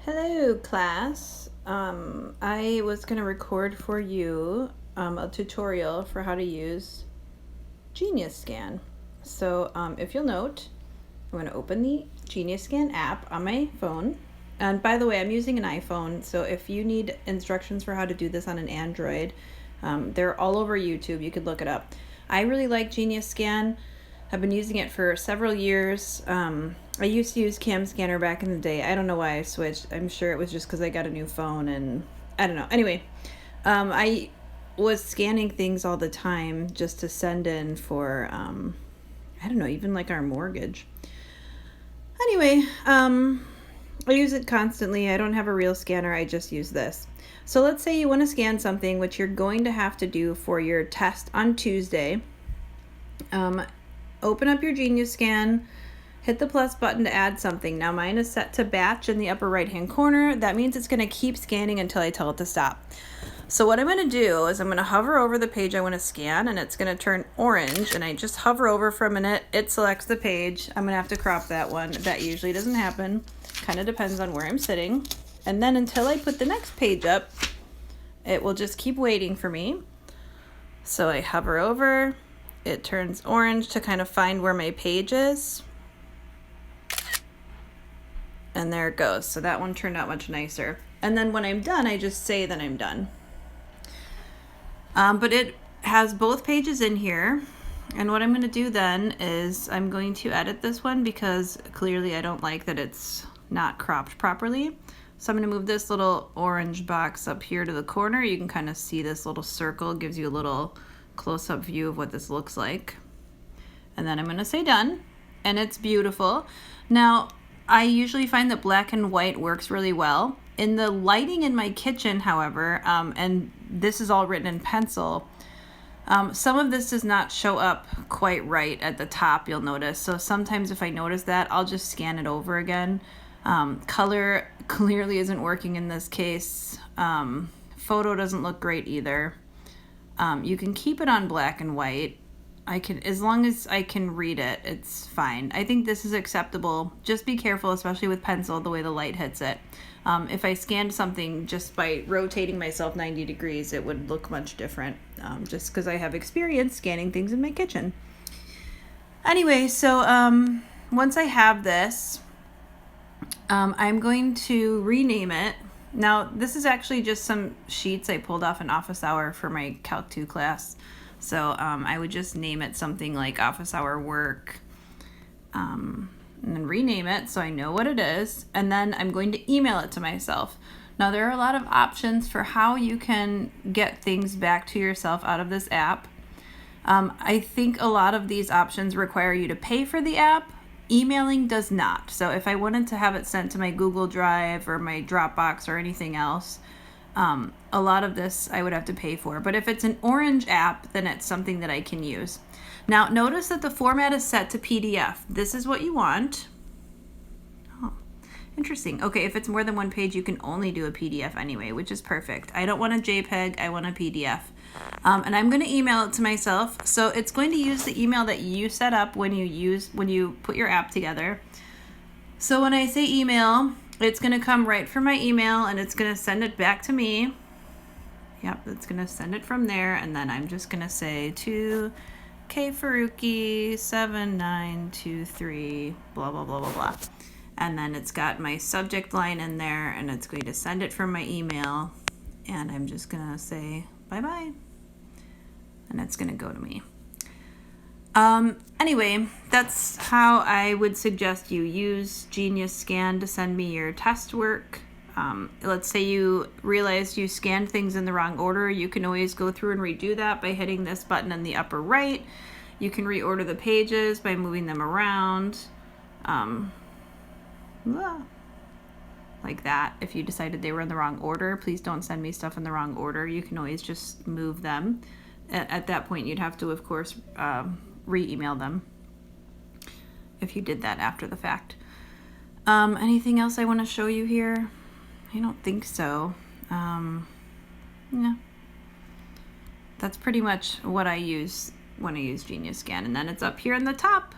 Hello, class. I was going to record for you a tutorial for how to use Genius Scan. So if you'll note, I'm going to open the Genius Scan app on my phone. And by the way, I'm using an iPhone, so if you need instructions for how to do this on an Android, they're all over YouTube. You could look it up. I really like Genius Scan. I've been using it for several years. I used to use Cam Scanner back in the day. I don't know why I switched. I'm sure it was just because I got a new phone and I don't know. Anyway, I was scanning things all the time just to send in for, I don't know, even like our mortgage. Anyway, I use it constantly. I don't have a real scanner. I just use this. So let's say you want to scan something, which you're going to have to do for your test on Tuesday. Open up your Genius Scan, hit the plus button to add something. Now mine is set to batch in the upper right hand corner. That means it's going to keep scanning until I tell it to stop. So what I'm going to do is I'm going to hover over the page I want to scan, and it's going to turn orange, and I just hover over for a minute. It selects the page. I'm going to have to crop that one. That usually doesn't happen. Kind of depends on where I'm sitting. And then until I put the next page up, it will just keep waiting for me. So I hover over. It turns orange to kind of find where my page is. And there it goes. So that one turned out much nicer. And then when I'm done, I just say that I'm done. But it has both pages in here. And what I'm going to do then is I'm going to edit this one because clearly I don't like that it's not cropped properly. So I'm going to move this little orange box up here to the corner. You can kind of see this little circle. It gives you a little close-up view of what this looks like. And then I'm going to say done. And it's beautiful. Now, I usually find that black and white works really well. In the lighting in my kitchen, however, and this is all written in pencil, some of this does not show up quite right at the top, you'll notice. So sometimes if I notice that, I'll just scan it over again. Color clearly isn't working in this case. Photo doesn't look great either. You can keep it on black and white. As long as I can read it, it's fine. I think this is acceptable. Just be careful, especially with pencil, the way the light hits it. If I scanned something just by rotating myself 90 degrees, it would look much different, just because I have experience scanning things in my kitchen. Anyway, so once I have this, I'm going to rename it. Now, this is actually just some sheets I pulled off an office hour for my Calc 2 class. So I would just name it something like office hour work, and then rename it so I know what it is. And then I'm going to email it to myself. Now, there are a lot of options for how you can get things back to yourself out of this app. I think a lot of these options require you to pay for the app. Emailing does not. So if I wanted to have it sent to my Google Drive or my Dropbox or anything else, a lot of this I would have to pay for. But if it's an orange app, then it's something that I can use. Now, notice that the format is set to PDF. This is what you want. Oh, interesting. Okay, if it's more than one page, you can only do a PDF anyway, which is perfect. I don't want a JPEG, I want a PDF. And I'm going to email it to myself. So it's going to use the email that you set up when you put your app together. So when I say email, it's going to come right from my email and it's going to send it back to me. Yep, it's going to send it from there. And then I'm just going to say to K Faruqi 7923 blah, blah, blah, blah, blah. And then it's got my subject line in there and it's going to send it from my email. And I'm just going to say bye-bye. And it's going to go to me. Anyway, that's how I would suggest you use Genius Scan to send me your test work. Let's say you realized you scanned things in the wrong order. You can always go through and redo that by hitting this button in the upper right. You can reorder the pages by moving them around. Like that. If you decided they were in the wrong order, please don't send me stuff in the wrong order. You can always just move them. At that point, you'd have to, of course, re-email them if you did that after the fact. Anything else I want to show you here? I don't think so. No. That's pretty much what I use when I use Genius Scan. And then it's up here in the top.